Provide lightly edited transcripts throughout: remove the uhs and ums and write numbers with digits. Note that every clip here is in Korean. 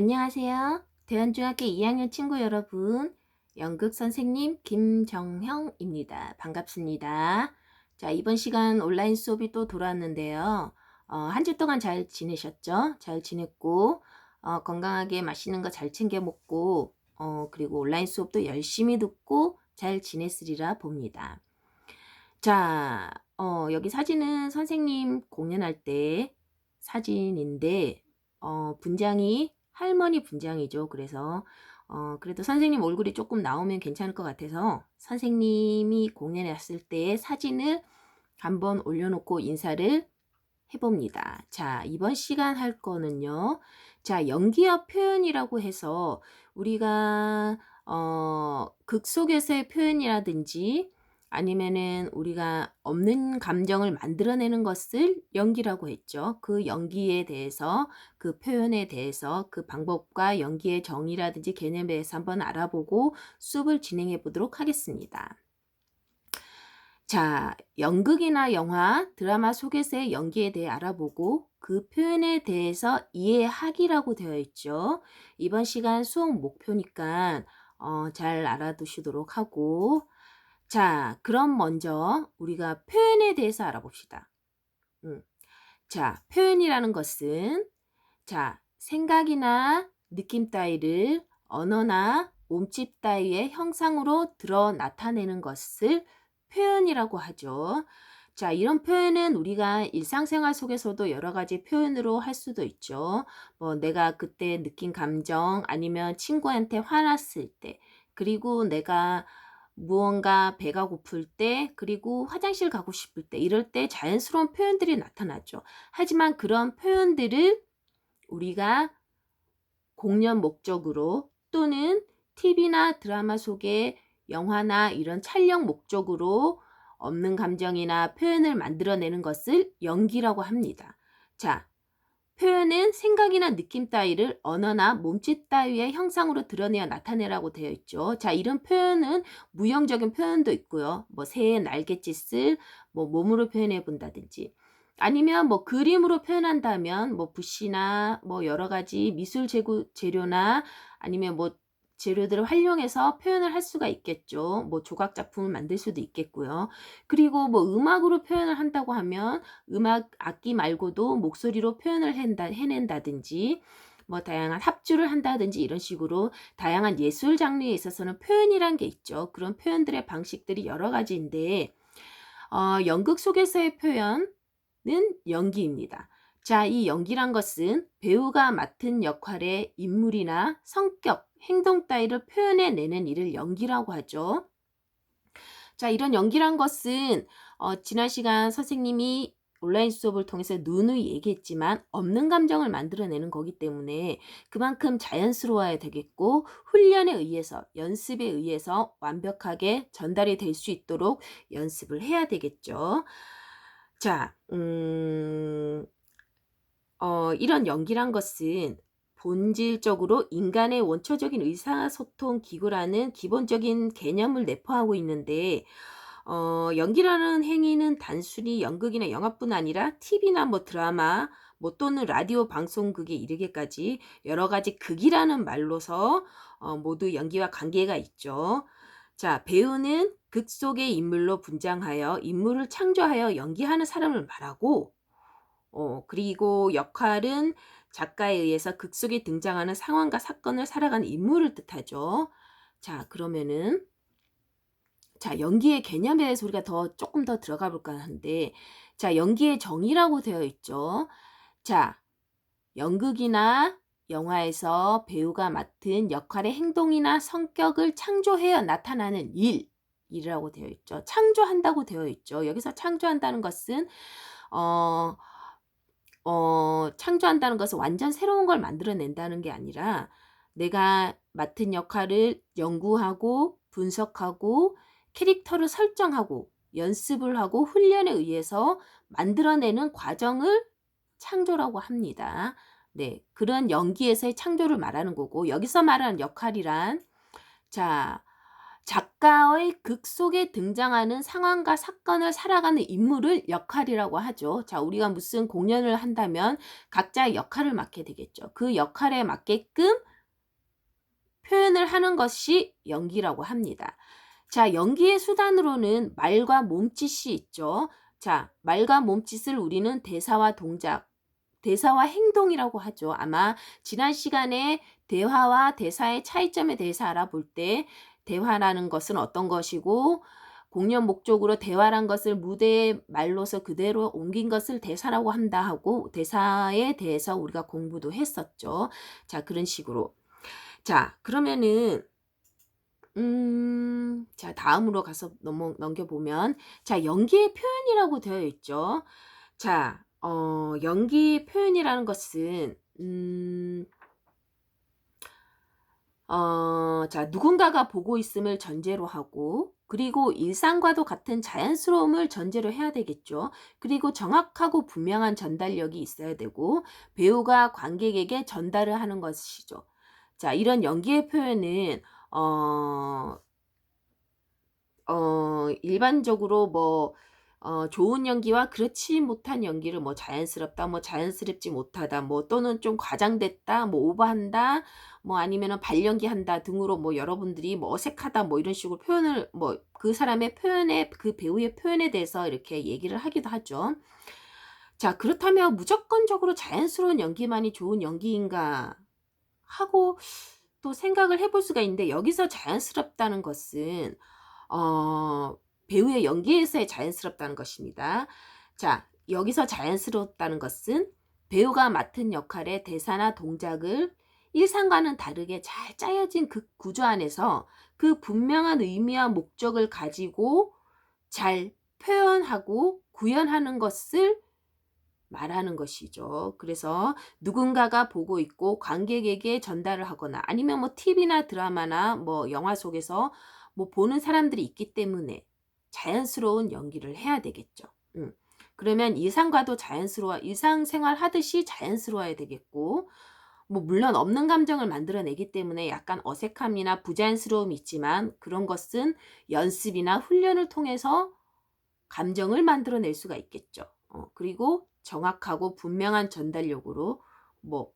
안녕하세요. 대한중학교 2학년 친구 여러분, 연극 선생님 김정형입니다. 반갑습니다. 자, 이번 시간 온라인 수업이 또 돌아왔는데요. 한 주 동안 잘 지내셨죠? 잘 지냈고, 건강하게 맛있는 거 잘 챙겨 먹고, 그리고 온라인 수업도 열심히 듣고 잘 지냈으리라 봅니다. 자, 여기 사진은 선생님 공연할 때 사진인데, 분장이 할머니 분장이죠. 그래서, 그래도 선생님 얼굴이 조금 나오면 괜찮을 것 같아서 선생님이 공연에 왔을 때의 사진을 한번 올려놓고 인사를 해봅니다. 자, 이번 시간 할 거는요. 자, 연기와 표현이라고 해서 우리가 극 속에서의 표현이라든지 아니면은 우리가 없는 감정을 만들어내는 것을 연기라고 했죠. 그 연기에 대해서, 그 표현에 대해서, 그 방법과 연기의 정의라든지 개념에 대해서 한번 알아보고 수업을 진행해 보도록 하겠습니다. 자, 연극이나 영화, 드라마 속에서의 연기에 대해 알아보고 그 표현에 대해서 이해하기라고 되어 있죠. 이번 시간 수업 목표니까 잘 알아두시도록 하고, 자, 그럼 먼저 우리가 표현에 대해서 알아봅시다. 자, 표현이라는 것은 자, 생각이나 느낌 따위를 언어나 몸짓 따위의 형상으로 드러 나타내는 것을 표현이라고 하죠. 자, 이런 표현은 우리가 일상생활 속에서도 여러 가지 표현으로 할 수도 있죠. 뭐 내가 그때 느낀 감정 아니면 친구한테 화났을 때, 그리고 내가 무언가 배가 고플 때, 그리고 화장실 가고 싶을 때, 이럴 때 자연스러운 표현들이 나타나죠. 하지만 그런 표현들을 우리가 공연 목적으로 또는 TV나 드라마 속의 영화나 이런 촬영 목적으로 없는 감정이나 표현을 만들어내는 것을 연기라고 합니다. 자, 표현은 생각이나 느낌 따위를 언어나 몸짓 따위의 형상으로 드러내어 나타내라고 되어 있죠. 자, 이런 표현은 무형적인 표현도 있고요. 뭐 새의 날갯짓을 뭐 몸으로 표현해 본다든지 아니면 뭐 그림으로 표현한다면 뭐 붓이나 뭐 여러 가지 미술 재료나 아니면 뭐 재료들을 활용해서 표현을 할 수가 있겠죠. 뭐 조각 작품을 만들 수도 있겠고요. 그리고 뭐 음악으로 표현을 한다고 하면 음악 악기 말고도 목소리로 표현을 해낸다든지 뭐 다양한 합주를 한다든지 이런 식으로 다양한 예술 장르에 있어서는 표현이란 게 있죠. 그런 표현들의 방식들이 여러 가지인데 연극 속에서의 표현은 연기입니다. 자, 이 연기란 것은 배우가 맡은 역할의 인물이나 성격, 행동 따위를 표현해내는 일을 연기라고 하죠. 자, 이런 연기란 것은 지난 시간 선생님이 온라인 수업을 통해서 누누이 얘기했지만 없는 감정을 만들어내는 거기 때문에 그만큼 자연스러워야 되겠고 훈련에 의해서 연습에 의해서 완벽하게 전달이 될 수 있도록 연습을 해야 되겠죠. 자, 이런 연기란 것은 본질적으로 인간의 원초적인 의사소통 기구라는 기본적인 개념을 내포하고 있는데 연기라는 행위는 단순히 연극이나 영화뿐 아니라 TV나 뭐 드라마 뭐 또는 라디오 방송국에 이르기까지 여러 가지 극이라는 말로서 모두 연기와 관계가 있죠. 자, 배우는 극 속의 인물로 분장하여 인물을 창조하여 연기하는 사람을 말하고 그리고 역할은 작가에 의해서 극 속에 등장하는 상황과 사건을 살아가는 인물을 뜻하죠. 자, 그러면은 자, 연기의 개념에 대해서 우리가 조금 더 들어가 볼까 하는데 자, 연기의 정의라고 되어 있죠. 자, 연극이나 영화에서 배우가 맡은 역할의 행동이나 성격을 창조해야 나타나는 일이라고 되어 있죠. 창조한다고 되어 있죠. 여기서 창조한다는 것은 어 창조한다는 것은 완전 새로운 걸 만들어낸다는 게 아니라 내가 맡은 역할을 연구하고 분석하고 캐릭터를 설정하고 연습을 하고 훈련에 의해서 만들어내는 과정을 창조라고 합니다. 네, 그런 연기에서의 창조를 말하는 거고 여기서 말하는 역할이란 자, 작가의 극 속에 등장하는 상황과 사건을 살아가는 인물을 역할이라고 하죠. 자, 우리가 무슨 공연을 한다면 각자의 역할을 맡게 되겠죠. 그 역할에 맞게끔 표현을 하는 것이 연기라고 합니다. 자, 연기의 수단으로는 말과 몸짓이 있죠. 자, 말과 몸짓을 우리는 대사와 동작, 대사와 행동이라고 하죠. 아마 지난 시간에 대화와 대사의 차이점에 대해서 알아볼 때 대화라는 것은 어떤 것이고 공연 목적으로 대화란 것을 무대에 말로서 그대로 옮긴 것을 대사라고 한다 하고 대사에 대해서 우리가 공부도 했었죠. 자, 그런 식으로. 자, 그러면은 자, 다음으로 가서 넘겨보면 자, 연기의 표현이라고 되어 있죠. 자, 연기의 표현이라는 것은 자, 누군가가 보고 있음을 전제로 하고 그리고 일상과도 같은 자연스러움을 전제로 해야 되겠죠. 그리고 정확하고 분명한 전달력이 있어야 되고 배우가 관객에게 전달을 하는 것이죠. 자, 이런 연기의 표현은 어 일반적으로 뭐 좋은 연기와 그렇지 못한 연기를 뭐 자연스럽다, 뭐 자연스럽지 못하다, 뭐 또는 좀 과장됐다, 뭐 오버한다, 뭐 아니면은 발연기한다 등으로 뭐 여러분들이 뭐 어색하다 뭐 이런 식으로 표현을 뭐 그 사람의 표현에 그 배우의 표현에 대해서 이렇게 얘기를 하기도 하죠. 자, 그렇다면 무조건적으로 자연스러운 연기만이 좋은 연기인가 하고 또 생각을 해볼 수가 있는데 여기서 자연스럽다는 것은 어 배우의 연기에서의 자연스럽다는 것입니다. 자, 여기서 자연스럽다는 것은 배우가 맡은 역할의 대사나 동작을 일상과는 다르게 잘 짜여진 그 구조 안에서 그 분명한 의미와 목적을 가지고 잘 표현하고 구현하는 것을 말하는 것이죠. 그래서 누군가가 보고 있고 관객에게 전달을 하거나 아니면 뭐 TV나 드라마나 뭐 영화 속에서 뭐 보는 사람들이 있기 때문에 자연스러운 연기를 해야 되겠죠. 그러면 일상생활 하듯이 자연스러워야 되겠고 뭐 물론 없는 감정을 만들어내기 때문에 약간 어색함이나 부자연스러움이 있지만 그런 것은 연습이나 훈련을 통해서 감정을 만들어낼 수가 있겠죠. 그리고 정확하고 분명한 전달력으로 뭐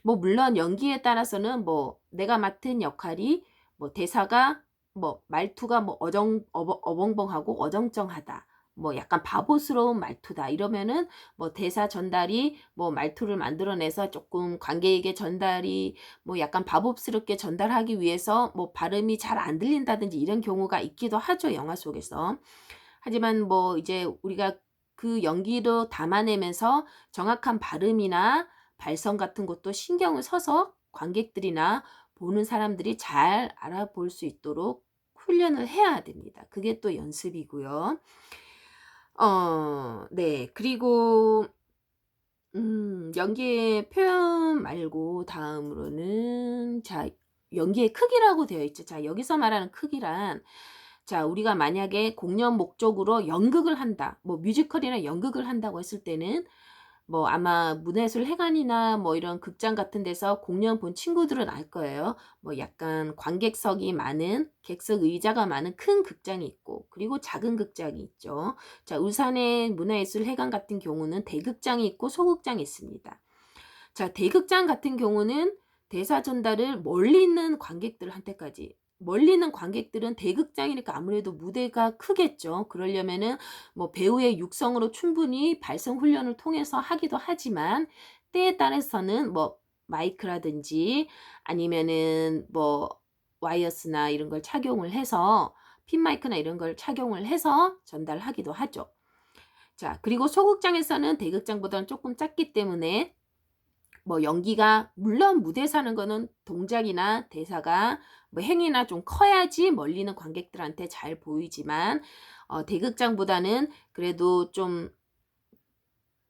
물론 연기에 따라서는 뭐 내가 맡은 역할이 뭐 대사가 뭐 말투가 뭐 어벙벙하고 어정쩡하다. 뭐 약간 바보스러운 말투다. 이러면은 뭐 대사 전달이 뭐 말투를 만들어내서 조금 관객에게 전달이 뭐 약간 바보스럽게 전달하기 위해서 뭐 발음이 잘 안 들린다든지 이런 경우가 있기도 하죠, 영화 속에서. 하지만 뭐 이제 우리가 그 연기도 담아내면서 정확한 발음이나 발성 같은 것도 신경을 써서 관객들이나 보는 사람들이 잘 알아볼 수 있도록 훈련을 해야 됩니다. 그게 또 연습이고요. 네. 그리고 연기의 표현 말고 다음으로는 자, 연기의 크기라고 되어 있죠. 자, 여기서 말하는 크기란 자, 우리가 만약에 공연 목적으로 연극을 한다. 뭐 뮤지컬이나 연극을 한다고 했을 때는 뭐 아마 문예술회관이나 뭐 이런 극장 같은 데서 공연 본 친구들은 알 거예요. 뭐 약간 관객석이 많은 객석 의자가 많은 큰 극장이 있고 그리고 작은 극장이 있죠. 자, 울산의 문화예술회관 같은 경우는 대극장이 있고 소극장이 있습니다. 자, 대극장 같은 경우는 대사 전달을 멀리 있는 관객들한테까지 멀리 있는 관객들은 대극장이니까 아무래도 무대가 크겠죠. 그러려면은 뭐 배우의 육성으로 충분히 발성 훈련을 통해서 하기도 하지만 때에 따라서는 뭐 마이크라든지 아니면은 뭐 와이어스나 이런 걸 착용을 해서 핀 마이크나 이런 걸 착용을 해서 전달하기도 하죠. 자, 그리고 소극장에서는 대극장보다는 조금 작기 때문에 뭐 연기가 물론 무대에서 하는 거는 동작이나 대사가 뭐 행위나 좀 커야지 멀리 있는 관객들한테 잘 보이지만 대극장보다는 그래도 좀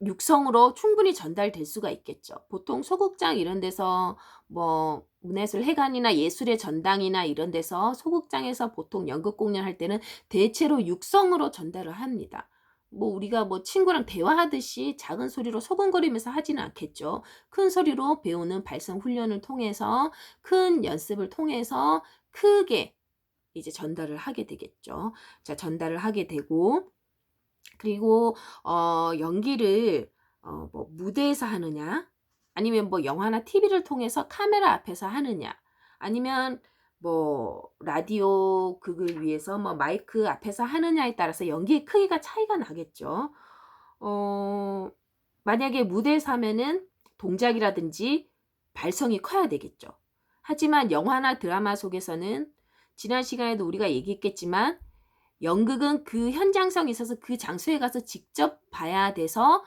육성으로 충분히 전달될 수가 있겠죠. 보통 소극장 이런 데서 뭐 문예술회관이나 예술의 전당이나 이런 데서 소극장에서 보통 연극 공연할 때는 대체로 육성으로 전달을 합니다. 뭐 우리가 뭐 친구랑 대화하듯이 작은 소리로 소곤거리면서 하지는 않겠죠. 큰 소리로 배우는 발성 훈련을 통해서 큰 연습을 통해서 크게 이제 전달을 하게 되겠죠. 자, 전달을 하게 되고, 그리고 연기를 뭐 무대에서 하느냐, 아니면 뭐 영화나 TV를 통해서 카메라 앞에서 하느냐, 아니면 뭐 라디오 극을 위해서 뭐 마이크 앞에서 하느냐에 따라서 연기의 크기가 차이가 나겠죠. 어 만약에 무대에서 하면은 동작이라든지 발성이 커야 되겠죠. 하지만 영화나 드라마 속에서는 지난 시간에도 우리가 얘기했겠지만 연극은 그 현장성이 있어서 그 장소에 가서 직접 봐야 돼서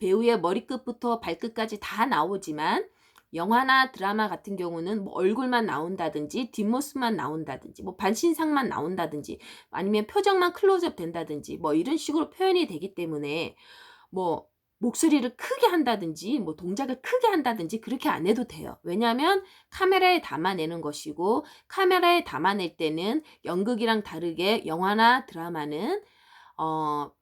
배우의 머리끝부터 발끝까지 다 나오지만, 영화나 드라마 같은 경우는 뭐 얼굴만 나온다든지 뒷모습만 나온다든지 뭐 반신상만 나온다든지 아니면 표정만 클로즈업 된다든지 뭐 이런 식으로 표현이 되기 때문에 뭐 목소리를 크게 한다든지 뭐 동작을 크게 한다든지 그렇게 안 해도 돼요. 왜냐하면 카메라에 담아내는 것이고, 카메라에 담아낼 때는 연극이랑 다르게 영화나 드라마는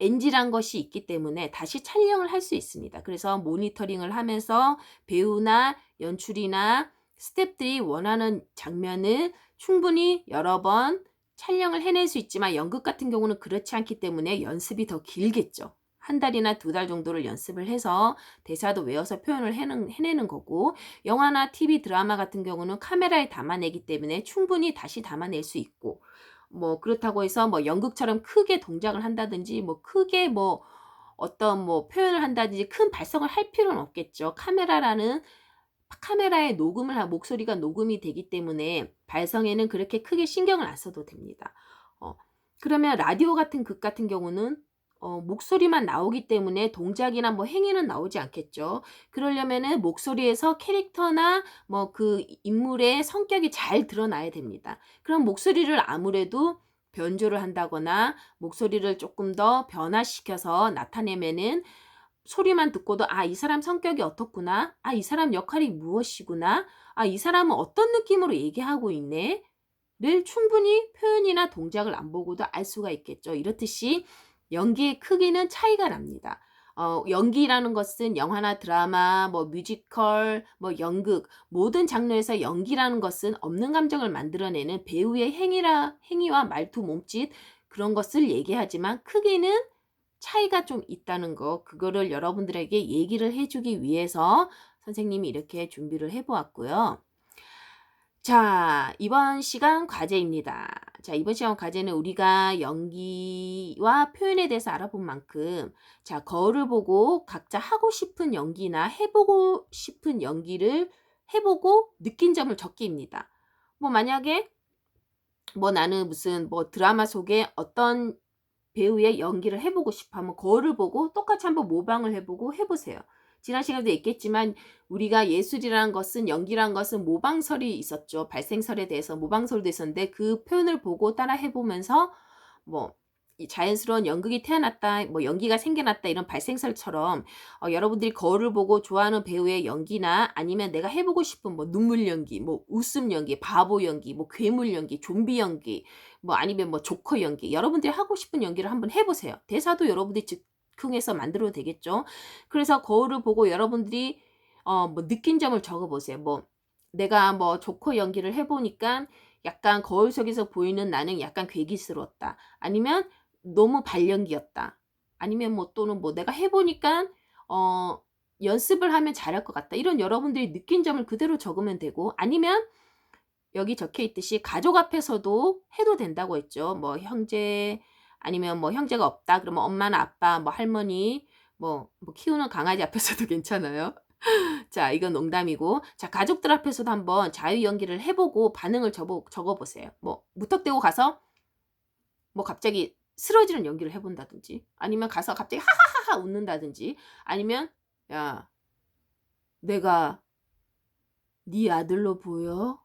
NG란 것이 있기 때문에 다시 촬영을 할 수 있습니다. 그래서 모니터링을 하면서 배우나 연출이나 스태프들이 원하는 장면을 충분히 여러 번 촬영을 해낼 수 있지만, 연극 같은 경우는 그렇지 않기 때문에 연습이 더 길겠죠. 한 달이나 두 달 정도를 연습을 해서 대사도 외워서 표현을 해내는 거고, 영화나 TV 드라마 같은 경우는 카메라에 담아내기 때문에 충분히 다시 담아낼 수 있고, 뭐 그렇다고 해서 뭐 연극처럼 크게 동작을 한다든지 뭐 크게 뭐 어떤 뭐 표현을 한다든지 큰 발성을 할 필요는 없겠죠. 카메라에 목소리가 녹음이 되기 때문에 발성에는 그렇게 크게 신경을 안 써도 됩니다. 어, 그러면 라디오 같은 극 같은 경우는 목소리만 나오기 때문에 동작이나 뭐 행위는 나오지 않겠죠. 그러려면은 목소리에서 캐릭터나 뭐 그 인물의 성격이 잘 드러나야 됩니다. 그럼 목소리를 아무래도 변조를 한다거나 목소리를 조금 더 변화시켜서 나타내면은 소리만 듣고도 '아, 이 사람 성격이 어떻구나. 아, 이 사람 역할이 무엇이구나. 아, 이 사람은 어떤 느낌으로 얘기하고 있네.'를 충분히 표현이나 동작을 안 보고도 알 수가 있겠죠. 이렇듯이 연기의 크기는 차이가 납니다. 연기라는 것은 영화나 드라마, 뭐 뮤지컬, 뭐 연극, 모든 장르에서 연기라는 것은 없는 감정을 만들어내는 배우의 행위와 말투, 몸짓, 그런 것을 얘기하지만, 크기는 차이가 좀 있다는 거, 그거를 여러분들에게 얘기를 해 주기 위해서 선생님이 이렇게 준비를 해 보았고요. 자, 이번 시간 과제입니다. 자, 이번 시간 과제는 우리가 연기와 표현에 대해서 알아본 만큼, 자, 거울을 보고 각자 하고 싶은 연기나 해 보고 싶은 연기를 해 보고 느낀 점을 적기입니다. 뭐 만약에 뭐 나는 무슨 뭐 드라마 속에 어떤 배우의 연기를 해 보고 싶어 하면 거울을 보고 똑같이 한번 모방을 해 보고 해 보세요. 지난 시간에도 얘기했지만 우리가 예술이라는 것은, 연기라는 것은 모방설이 있었죠. 발생설에 대해서 모방설도 있었는데 그 표현을 보고 따라 해 보면서 뭐 이 자연스러운 연극이 태어났다, 뭐 연기가 생겨났다, 이런 발생설처럼 여러분들이 거울을 보고 좋아하는 배우의 연기나 아니면 내가 해 보고 싶은 뭐 눈물 연기, 뭐 웃음 연기, 바보 연기, 뭐 괴물 연기, 좀비 연기, 뭐 아니면 뭐 조커 연기, 여러분들이 하고 싶은 연기를 한번 해 보세요. 대사도 여러분들이 즉흥해서 만들어도 되겠죠. 그래서 거울을 보고 여러분들이 뭐 느낀 점을 적어 보세요. 뭐 내가 뭐 조커 연기를 해 보니까 약간 거울 속에서 보이는 나는 약간 괴기스러웠다. 아니면 너무 발연기였다. 아니면 뭐 또는 뭐 내가 해 보니까 어 연습을 하면 잘할 것 같다. 이런 여러분들이 느낀 점을 그대로 적으면 되고, 아니면 여기 적혀 있듯이 가족 앞에서도 해도 된다고 했죠. 뭐 형제, 아니면 뭐 형제가 없다 그러면 엄마나 아빠, 뭐 할머니, 뭐 키우는 강아지 앞에서도 괜찮아요. 자, 이건 농담이고, 자, 가족들 앞에서도 한번 자유 연기를 해 보고 반응을 적어 보세요. 뭐 무턱대고 가서 뭐 갑자기 쓰러지는 연기를 해 본다든지, 아니면 가서 갑자기 하하하하 웃는다든지, 아니면 "야, 내가 네 아들로 보여?"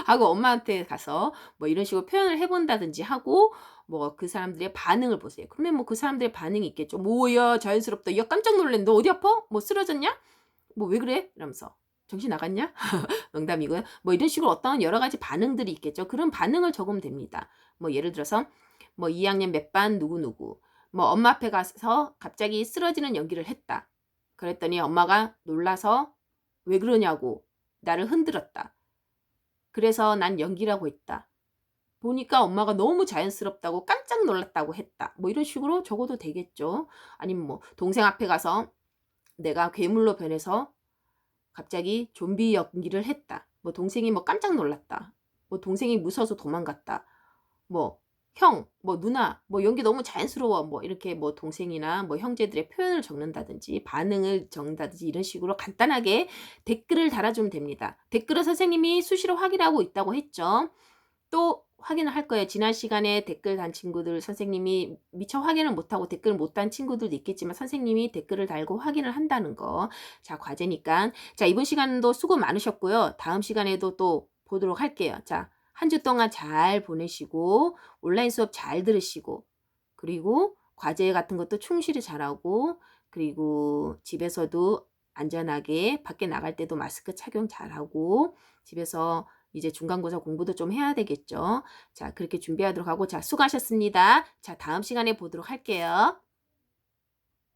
하고 엄마한테 가서 뭐 이런 식으로 표현을 해 본다든지 하고, 뭐 그 사람들의 반응을 보세요. 그러면 뭐 그 사람들의 반응이 있겠죠. "뭐야, 자연스럽다. 야, 깜짝 놀랐네. 너 어디 아파? 뭐 쓰러졌냐? 뭐 왜 그래?" 이러면서. "정신 나갔냐?" 농담이고요. 뭐 이런 식으로 어떤 여러 가지 반응들이 있겠죠. 그런 반응을 적으면 됩니다. 뭐 예를 들어서 뭐 2 학년 몇 반 누구누구, 뭐 엄마 앞에 가서 갑자기 쓰러지는 연기를 했다. 그랬더니 엄마가 놀라서 "왜 그러냐."고 나를 흔들었다. "그래서 난 연기라고 했다." 보니까 엄마가 너무 자연스럽다고 깜짝 놀랐다고 했다. 뭐 이런 식으로 적어도 되겠죠. 아니면 뭐 동생 앞에 가서 내가 괴물로 변해서 갑자기 좀비 연기를 했다. 뭐 동생이 뭐 깜짝 놀랐다. 뭐 동생이 무서워서 도망갔다. 뭐 형, 뭐 누나, 뭐 연기 너무 자연스러워. 뭐 이렇게 뭐 동생이나 뭐 형제들의 표현을 적는다든지 반응을 적는다든지 이런 식으로 간단하게 댓글을 달아주면 됩니다. 댓글을 선생님이 수시로 확인하고 있다고 했죠. 또 확인을 할 거예요. 지난 시간에 댓글 단 친구들 선생님이 미처 확인을 못하고 댓글을 못 단 친구들도 있겠지만 선생님이 댓글을 달고 확인을 한다는 거. 자, 과제니까. 자, 이번 시간도 수고 많으셨고요. 다음 시간에도 또 보도록 할게요. 자, 한 주 동안 잘 보내시고 온라인 수업 잘 들으시고 그리고 과제 같은 것도 충실히 잘하고 그리고 집에서도 안전하게 밖에 나갈 때도 마스크 착용 잘하고 집에서 이제 중간고사 공부도 좀 해야 되겠죠. 자, 그렇게 준비하도록 하고 자, 수고하셨습니다. 자, 다음 시간에 보도록 할게요.